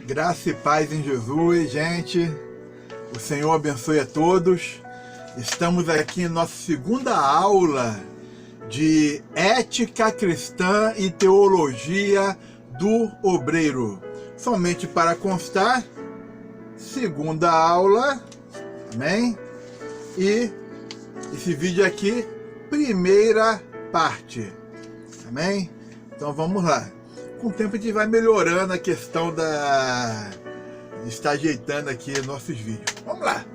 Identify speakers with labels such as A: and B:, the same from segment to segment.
A: Graça e paz em Jesus, gente. O Senhor abençoe a todos. Estamos aqui em nossa segunda aula de Ética Cristã e Teologia do Obreiro. Somente para constar, segunda aula, amém? E esse vídeo aqui, primeira parte, amém? Então vamos lá. Com o tempo a gente vai melhorando a questão de estar ajeitando aqui nossos vídeos. Vamos lá.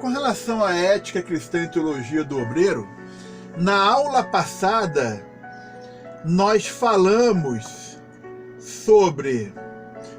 A: Com relação à ética cristã e teologia do obreiro, na aula passada nós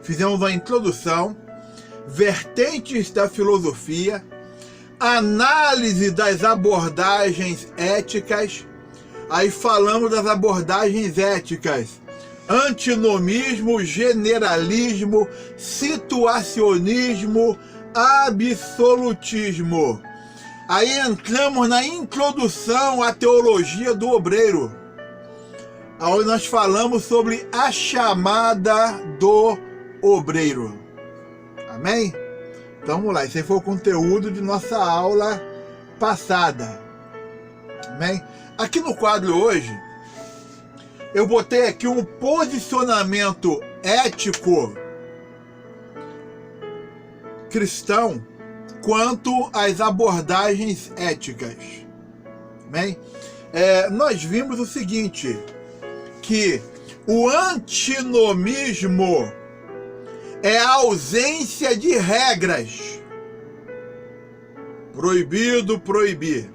A: fizemos uma introdução, vertentes da filosofia, análise das abordagens éticas, aí falamos das abordagens éticas, antinomismo, generalismo, situacionismo, absolutismo. Aí entramos na introdução à teologia do obreiro, onde nós falamos sobre a chamada do obreiro. Amém? Então vamos lá, esse foi o conteúdo de nossa aula passada. Amém? Aqui no quadro hoje, eu botei aqui um posicionamento ético cristão quanto às abordagens éticas. Amém? Nós vimos o seguinte, que o antinomismo é a ausência de regras. Proibido, proibir.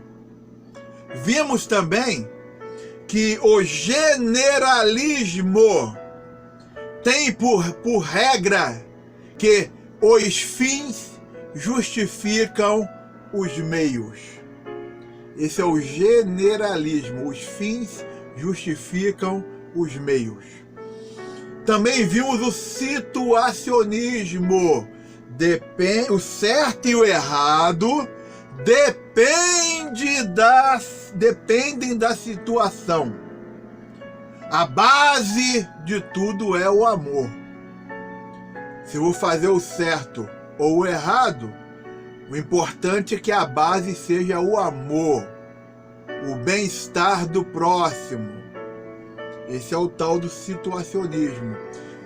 A: Vimos também que o generalismo tem por regra que os fins justificam os meios. Esse é o generalismo. Os fins justificam os meios. Também vimos o situacionismo. O certo e o errado dependem da situação. A base de tudo é o amor. Se eu vou fazer o certo ou o errado, o importante é que a base seja o amor, o bem-estar do próximo. Esse é o tal do situacionismo.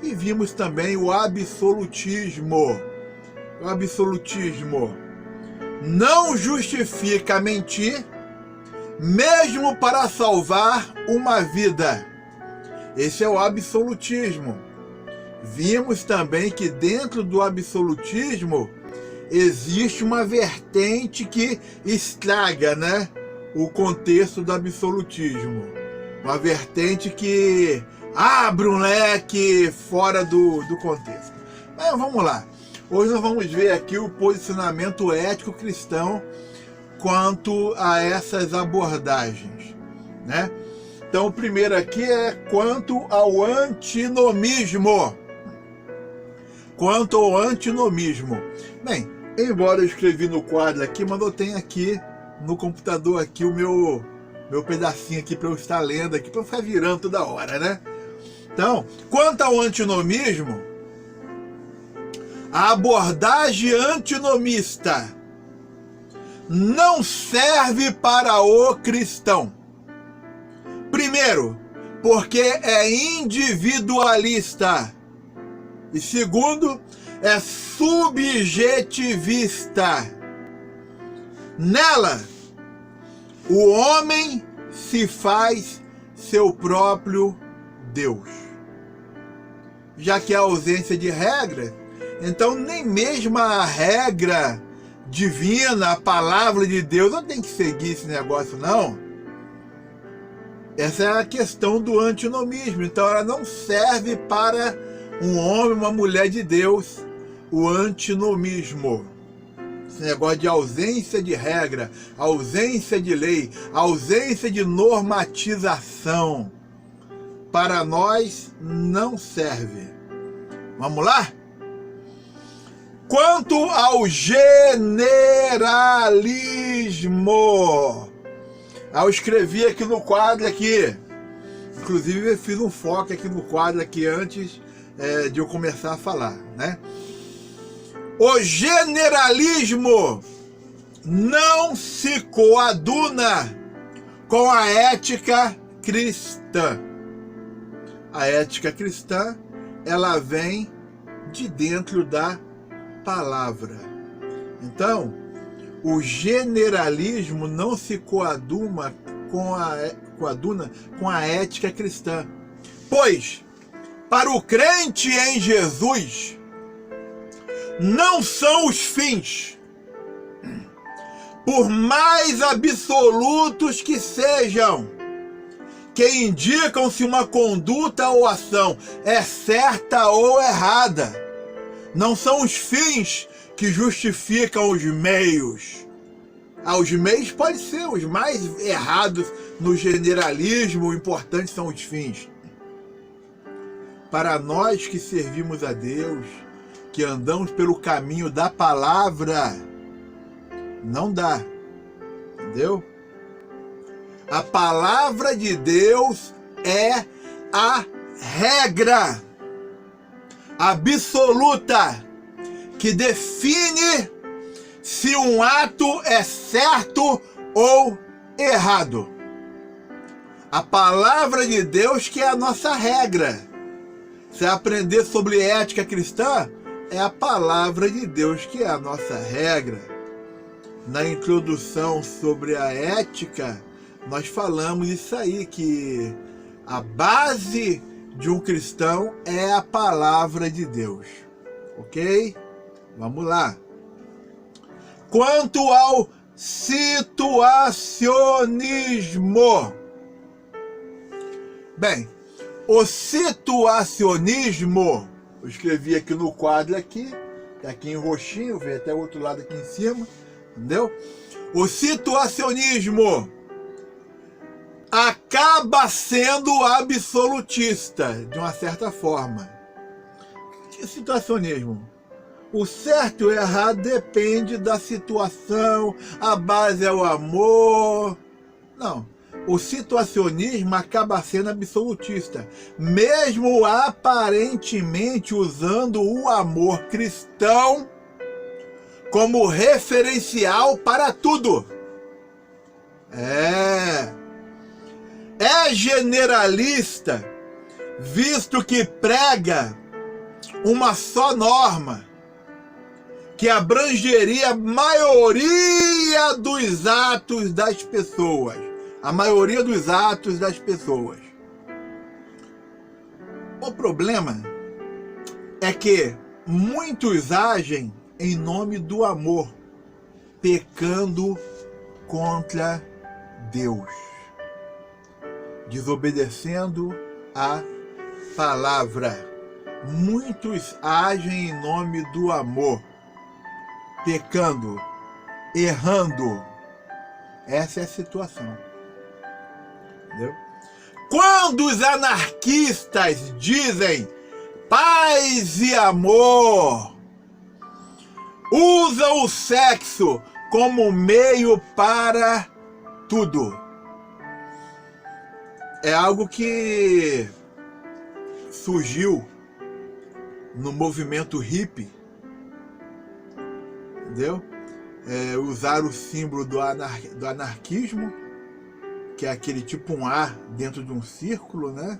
A: E vimos também o absolutismo. O absolutismo não justifica mentir, mesmo para salvar uma vida. Esse é o absolutismo. Vimos também que dentro do absolutismo existe uma vertente que estraga, o contexto do absolutismo. Uma vertente que abre um leque fora do contexto. Mas vamos lá. Hoje nós vamos ver aqui o posicionamento ético cristão quanto a essas abordagens, Então o primeiro aqui é quanto ao antinomismo. Quanto ao antinomismo. Bem, embora eu escrevi no quadro aqui, mas eu tenho aqui no computador aqui o meu pedacinho aqui para eu estar lendo aqui, para eu ficar virando toda hora, Então, quanto ao antinomismo, a abordagem antinomista não serve para o cristão. Primeiro, porque é individualista. E segundo, é subjetivista. Nela, o homem se faz seu próprio Deus. Já que há ausência de regra, então nem mesmo a regra divina, a palavra de Deus, não tem que seguir esse negócio, não. Essa é a questão do antinomismo. Então ela não serve para um homem, uma mulher de Deus, o antinomismo. Esse negócio de ausência de regra, ausência de lei, ausência de normatização, para nós não serve. Vamos lá? Quanto ao generalismo, eu escrevi aqui no quadro aqui, inclusive eu fiz um foco aqui no quadro aqui antes de eu começar a falar, né? O generalismo não se coaduna com a ética cristã. A ética cristã, ela vem de dentro da palavra. Então, o generalismo não se coaduna com a ética cristã. Pois, para o crente em Jesus, não são os fins, por mais absolutos que sejam, que indicam se uma conduta ou ação é certa ou errada. Não são os fins que justificam os meios. Os meios podem ser os mais errados no generalismo, o importante são os fins. Para nós que servimos a Deus, que andamos pelo caminho da palavra, não dá, entendeu? A palavra de Deus é a regra absoluta que define se um ato é certo ou errado. A palavra de Deus que é a nossa regra. Se aprender sobre ética cristã, é a palavra de Deus que é a nossa regra. Na introdução sobre a ética, nós falamos isso aí, que a base de um cristão é a palavra de Deus. Ok? Vamos lá. Quanto ao situacionismo. Bem, o situacionismo, eu escrevi aqui no quadro aqui em roxinho, vem até o outro lado aqui em cima, entendeu? O situacionismo acaba sendo absolutista, de uma certa forma. Que situacionismo? O certo e o errado depende da situação, a base é o amor. Não. O situacionismo acaba sendo absolutista, mesmo aparentemente usando o amor cristão como referencial para tudo. É generalista, visto que prega uma só norma, que abrangeria a maioria dos atos das pessoas. A maioria dos atos das pessoas. O problema é que muitos agem em nome do amor, pecando contra Deus, desobedecendo a palavra. Muitos agem em nome do amor, pecando, errando. Essa é a situação. Entendeu? Quando os anarquistas dizem paz e amor, usam o sexo como meio para tudo. É algo que surgiu no movimento hippie, entendeu? Usar o símbolo do anarquismo, que é aquele tipo um A dentro de um círculo, né?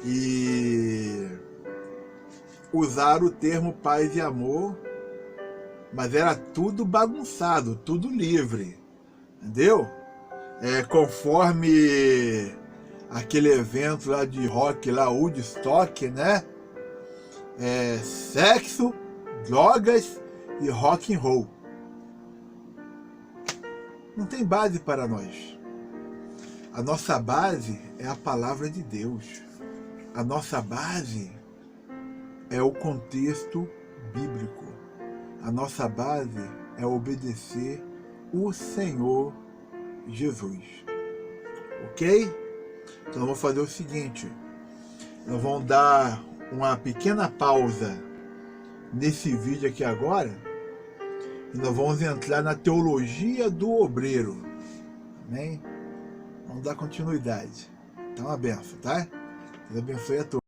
A: E usar o termo paz e amor, mas era tudo bagunçado, tudo livre, entendeu? Conforme aquele evento lá de rock, lá, Woodstock, né? Sexo, drogas e rock and roll. Não tem base para nós. A nossa base é a palavra de Deus. A nossa base é o contexto bíblico. A nossa base é obedecer o Senhor Jesus. Ok? Então vamos fazer o seguinte. Nós vamos dar uma pequena pausa nesse vídeo aqui agora e nós vamos entrar na teologia do obreiro. Amém? Vamos dar continuidade. Então, uma benção, tá? Deus abençoe a todos.